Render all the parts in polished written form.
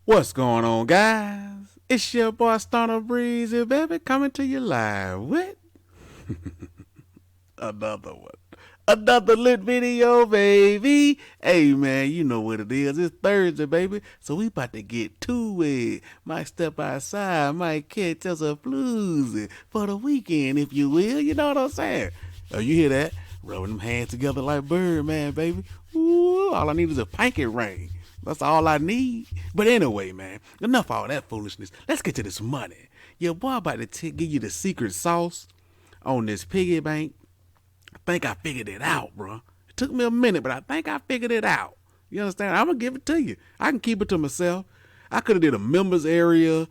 What's going on, guys? It's your boy Stunna Breezy, baby, coming to you live with another one. Another lit video, baby. Hey, man, you know what it is. It's Thursday, baby. So we about to get to it. Might step outside, might catch us a floozy for the weekend, if you will. You know what I'm saying? Oh, you hear that? Rubbing them hands together like Birdman, baby. Ooh, all I need is a pinky ring. That's all I need. But anyway, man, enough all that foolishness. Let's get to this money. Your boy about to give you the secret sauce on this piggy bank. I think I figured it out, bro. It took me a minute, but I think I figured it out. You understand? I'm going to give it to you. I can keep it to myself. I could have did a members area, a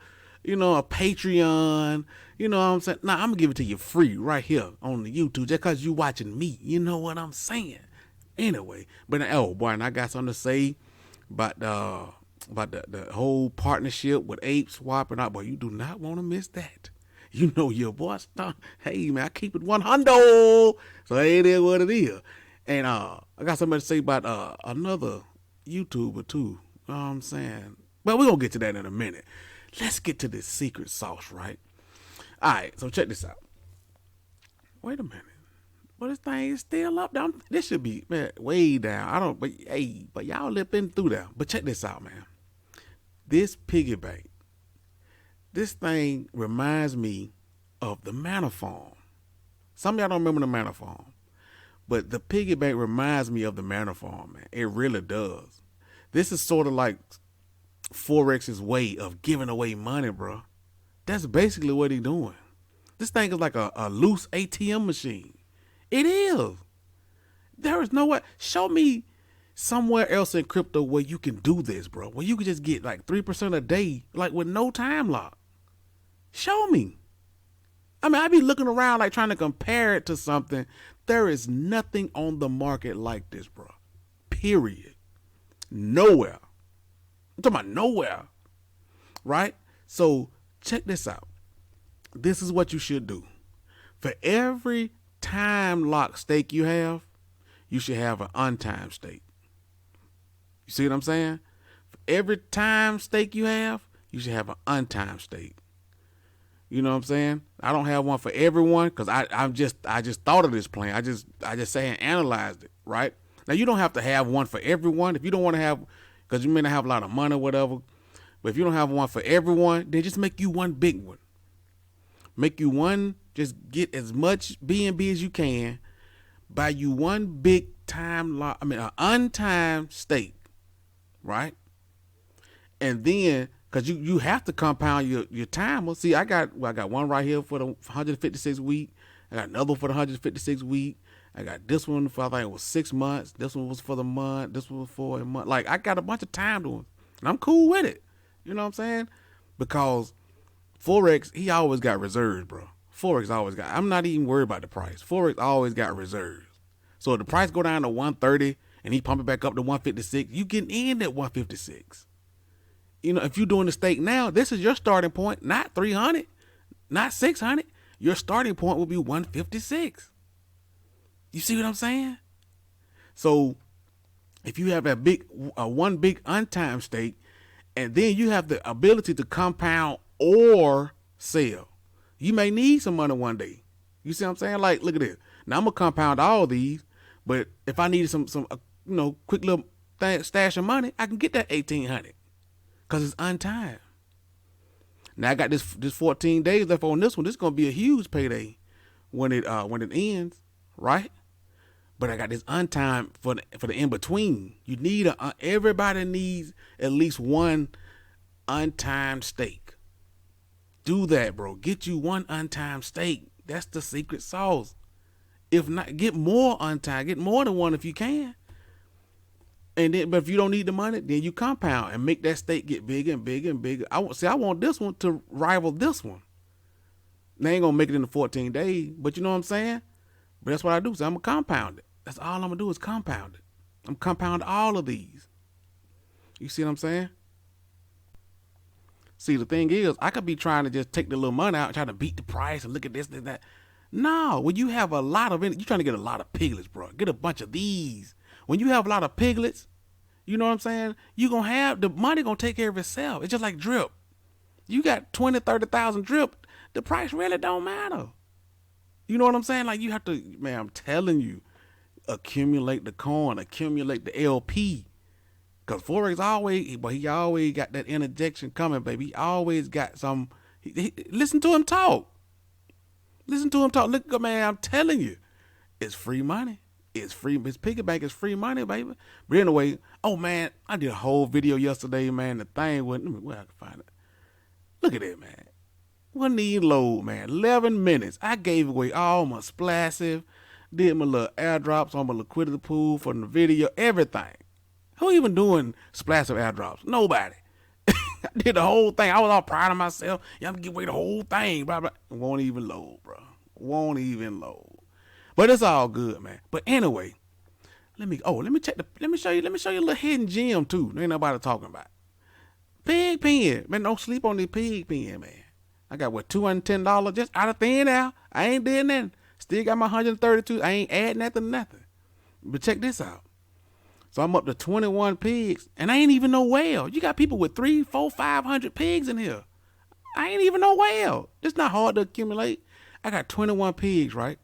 Patreon. You know what I'm saying? Nah, I'm going to give it to you free right here on the YouTube just because you watching me. You know what I'm saying? Anyway, but oh, boy, and I got something to say about the whole partnership with ApeSwap and all. Boy, you do not want to miss that. You know your boy Stunna. Hey, man, I keep it 100. So it is what it is. And I got something to say about another YouTuber too. You know what I'm saying? But we're going to get to that in a minute. Let's get to this secret sauce, right? All right, so check this out. Wait a minute. But this thing is still up down. This should be, man, way down. But y'all lipping through there. But check this out, man. This Piggybank. This thing reminds me of the Mana Farm. Some of y'all don't remember the Mana Farm. But the Piggybank reminds me of the Mana Farm, man. It really does. This is sort of like Forex's way of giving away money, bro. That's basically what he's doing. This thing is like a loose ATM machine. It is. There is no way. Show me somewhere else in crypto where you can do this, bro. Where you can just get like 3% a day, like with no time lock. Show me. I mean, I be looking around like trying to compare it to something. There is nothing on the market like this, bro. Period. Nowhere. I'm talking about nowhere. Right? So check this out. This is what you should do. For every time lock stake you have, you should have an untimed stake. You see what I'm saying? For every time stake you have, you should have an untimed stake. You know what I'm saying? I don't have one for everyone because I just thought of this plan. I just say and analyzed it, right? Now you don't have to have one for everyone. If you don't want to have, because you may not have a lot of money or whatever, but if you don't have one for everyone, then just make you one big one. Make you one, just get as much BNB as you can, buy you one big time lock, an untimed stake, right? And then, because you have to compound your timer. See, I got one right here for the 156 week. I got another for the 156 week. I got this one for, I think it was 6 months. This one was for the month. This one was for a month. Like, I got a bunch of time doing, and I'm cool with it. You know what I'm saying? Because Forex, he always got reserves, bro. Forex always got, I'm not even worried about the price. Forex always got reserves. So if the price go down to 130 and he pump it back up to 156, you getting in at 156. If you're doing the stake now, this is your starting point, not 300, not 600. Your starting point will be 156. You see what I'm saying? So if you have one big untimed stake, and then you have the ability to compound or sell, you may need some money one day. You see what I'm saying? Like, look at this. Now I'm gonna compound all these, but if I needed some quick little stash of money, I can get that 1,800 because it's untimed. Now I got this 14 days left on this one. This is gonna be a huge payday when it ends, right? But I got this untimed for the in between. You need everybody needs at least one untimed stake. Do that, bro. Get you one untimed stake. That's the secret sauce. If not, get more untimed. Get more than one if you can. And then, but if you don't need the money, then you compound and make that stake get bigger and bigger and bigger. I want this one to rival this one. They ain't gonna make it in the 14 days, but you know what I'm saying? But that's what I do. So I'm gonna compound it. That's all I'm gonna do is compound it. I'm compound all of these. You see what I'm saying? See, the thing is, I could be trying to just take the little money out, trying to beat the price and look at this and that. No, when you have a lot of it, you're trying to get a lot of piglets, bro. Get a bunch of these. When you have a lot of piglets, You know what I'm saying? You gonna have the money gonna take care of itself. It's just like drip. You got 20, 30,000 drip. The price really don't matter. You know what I'm saying? Like you have to, man, I'm telling you, accumulate the coin, accumulate the LP. Cause Forex always, but he always got that interjection coming, baby. He always got some. Listen to him talk. Listen to him talk. Look, man, I'm telling you, it's free money. It's free. His Piggybank is free money, baby. But anyway, oh man, I did a whole video yesterday, man. The thing went. Let me where I can find it. Look at it, man. Wouldn't even load, man. 11 minutes. I gave away all my splashes, did my little airdrops on my liquidity pool from the video, everything. Who even doing splash of airdrops? Nobody. I did the whole thing. I was all proud of myself. Yeah, I'm gonna give away the whole thing. Blah, blah. Won't even load, bro. Won't even load. But it's all good, man. But anyway, let me show you a little hidden gem too. Ain't nobody talking about. Pig pen. Man, don't sleep on this pig pen, man. I got what, $210 just out of thin air. I ain't did nothing. Still got my 132. I ain't adding nothing. But check this out. So I'm up to 21 pigs, and I ain't even no whale. You got people with 300, 400, 500 pigs in here. I ain't even no whale. It's not hard to accumulate. I got 21 pigs, right?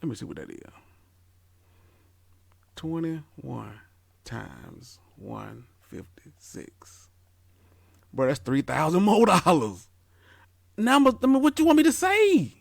Let me see what that is. 21 times 156. Bro, that's $3,000 more dollars. Now, what you want me to say?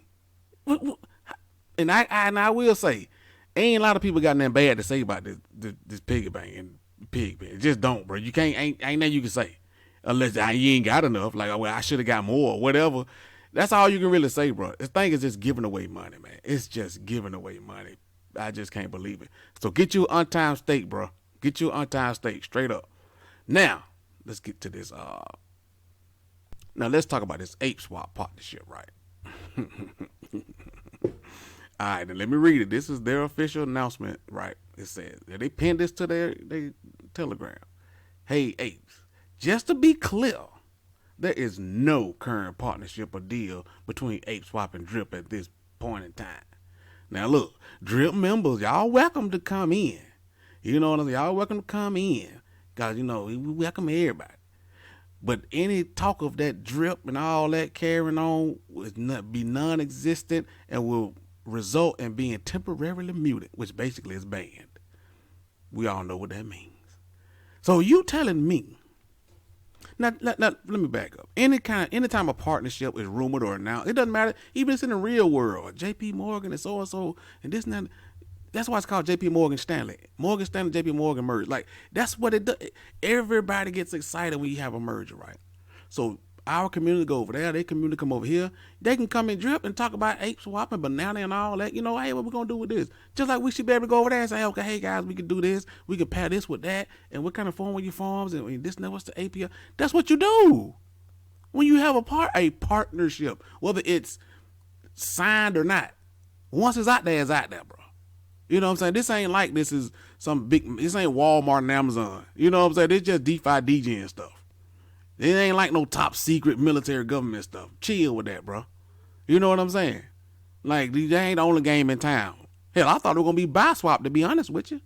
And I will say, ain't a lot of people got nothing bad to say about this Piggybank and pig pen. Just don't, bro. You can't ain't nothing you can say unless you ain't got enough. Like, well, I should have got more or whatever. That's all you can really say, bro. This thing is just giving away money, man. It's just giving away money. I just can't believe it. So get you an untimed steak, bro. Get you an untimed steak, straight up. Now, let's get to this. Now let's talk about this ApeSwap partnership, right? All right, then let me read it. This is their official announcement, right? It says, they pinned this to their Telegram. Hey, apes, just to be clear, there is no current partnership or deal between ApeSwap and Drip at this point in time. Now, look, Drip members, y'all welcome to come in. You know what I'm saying? Y'all welcome to come in because, you know, we welcome everybody. But any talk of that Drip and all that carrying on will be non-existent and will result in being temporarily muted, which basically is banned. We all know what that means. So you telling me, now let me back up. Anytime a partnership is rumored or announced, it doesn't matter, even if it's in the real world, JP Morgan and so and this and that. That's why it's called JP Morgan Stanley. Morgan Stanley, JP Morgan merge. Like, that's what it does. Everybody gets excited when you have a merger, right? So our community go over there, their community come over here. They can come and Drip and talk about ApeSwap and banana and all that. You know, hey, what we gonna do with this? Just like we should be able to go over there and say, okay, hey guys, we can do this. We can pair this with that. And what kind of form are your forms? And this and that, what's the API? That's what you do when you have a partnership, whether it's signed or not. Once it's out there, bro. You know what I'm saying? This ain't like this is some big, this ain't Walmart and Amazon. You know what I'm saying? It's just DeFi DGen stuff. It ain't like no top secret military government stuff. Chill with that, bro. You know what I'm saying? Like, they ain't the only game in town. Hell, I thought it was going to be BuySwap, to be honest with you.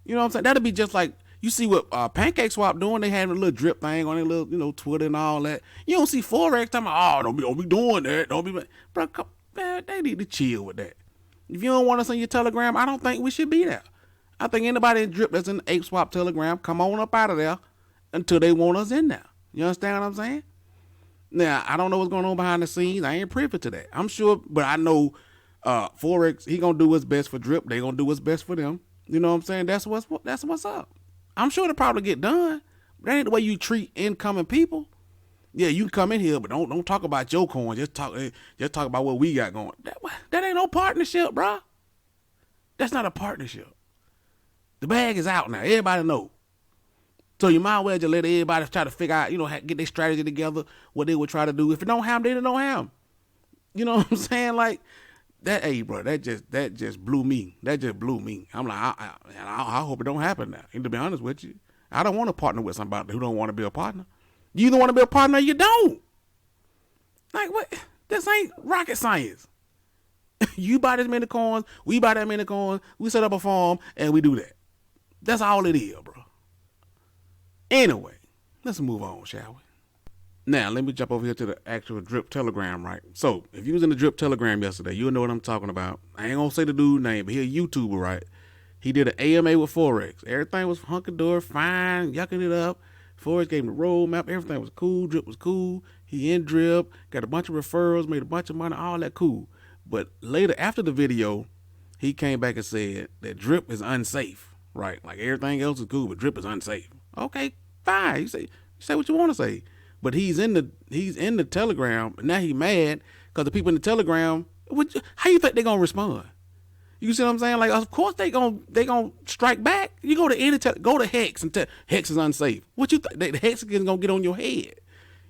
You know what I'm saying? That'd be just like, you see what PancakeSwap doing? They had a little Drip thing on their little, you know, Twitter and all that. You don't see Forex talking about, oh, don't be doing that. Don't be, bro, man, they need to chill with that. If you don't want us on your Telegram, I don't think we should be there. I think anybody in Drip that's in the ApeSwap Telegram, come on up out of there until they want us in there. You understand what I'm saying? Now, I don't know what's going on behind the scenes. I ain't privy to that. I'm sure, but I know Forex, he going to do what's best for Drip. They going to do what's best for them. You know what I'm saying? That's what's up. I'm sure it'll probably get done. But that ain't the way you treat incoming people. Yeah, you can come in here, but don't talk about your coin. Just talk about what we got going. That ain't no partnership, bro. That's not a partnership. The bag is out now. Everybody know. So you might as well just let everybody try to figure out, you know, get their strategy together, what they would try to do. If it don't have them, they don't have them. You know what I'm saying? Like that, hey, bro, that just blew me. That just blew me. I'm like, I hope it don't happen now. And to be honest with you, I don't want to partner with somebody who don't want to be a partner. You either want to be a partner or you don't. Like, what? This ain't rocket science. You buy this many coins, we buy that many coins, we set up a farm, and we do that. That's all it is, bro. Anyway, let's move on, shall we? Now, let me jump over here to the actual Drip Telegram, right? So, if you was in the Drip Telegram yesterday, you'll know what I'm talking about. I ain't gonna say the dude's name, but he a YouTuber, right? He did an AMA with Forex. Everything was hunky-dory, fine, yucking it up. Forex gave him the roadmap. Everything was cool. Drip was cool. He in Drip, got a bunch of referrals, made a bunch of money, all that cool. But later, after the video, he came back and said that Drip is unsafe, right? Like everything else is cool, but Drip is unsafe. Okay, fine. You say what you want to say. But he's in the Telegram. Now he mad because the people in the Telegram. How you think they gonna respond? You see what I'm saying? Like, of course they gonna strike back. You go to go to Hex and tell Hex is unsafe. What you think? The Hex is gonna get on your head.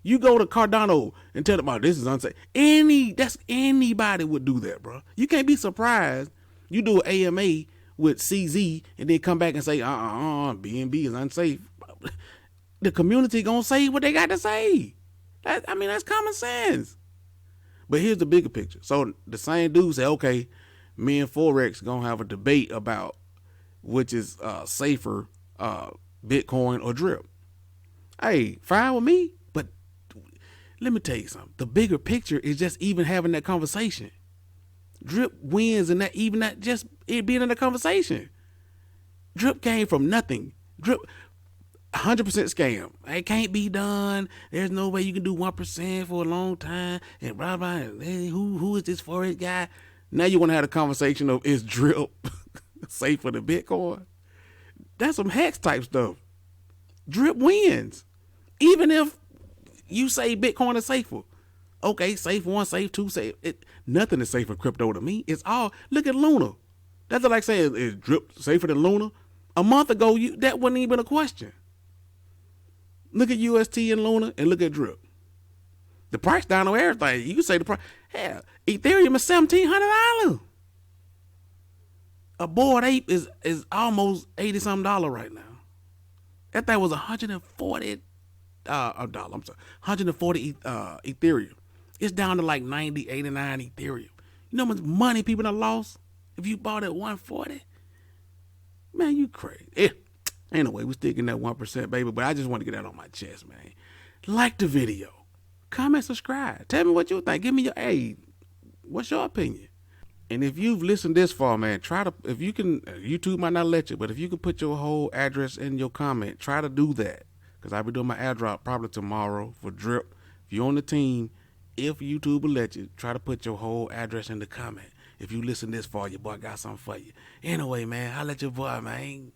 You go to Cardano and tell them, "Oh, this is unsafe." Anybody would do that, bro. You can't be surprised. You do an AMA with CZ and then come back and say, BNB is unsafe. The community gonna say what they got to say. That's common sense. But here's the bigger picture. So the same dude say, okay, me and Forex gonna have a debate about which is safer, Bitcoin or Drip. Hey, fine with me. But let me tell you something. The bigger picture is just even having that conversation. Drip wins and that just it being in the conversation. Drip came from nothing. Drip 100% scam. It can't be done. There's no way you can do 1% for a long time. And blah blah. Hey, who is this Forex guy? Now you want to have a conversation of is Drip safer than Bitcoin? That's some hex type stuff. Drip wins, even if you say Bitcoin is safer. Okay, safe one, safe two, safe. Nothing is safe in crypto to me. It's all. Look at Luna. That's like saying is Drip safer than Luna? A month ago, that wasn't even a question. Look at UST and Luna and look at Drip. The price down on everything. You can say the price. Hell, Ethereum is $1,700. A Bored Ape is almost $80 something right now. That thing was $140 I'm sorry, 140 Ethereum. It's down to like 90, 89 Ethereum. You know how much money people done lost if you bought at 140? Man, you crazy. Anyway, we're sticking that 1%, baby, but I just want to get that on my chest, man. Like the video. Comment, subscribe. Tell me what you think. Give me what's your opinion? And if you've listened this far, man, if you can, YouTube might not let you, but if you can put your whole address in your comment, try to do that. Because I'll be doing my airdrop probably tomorrow for Drip. If you're on the team, if YouTube will let you, try to put your whole address in the comment. If you listen this far, your boy got something for you. Anyway, man, holla at your boy, man.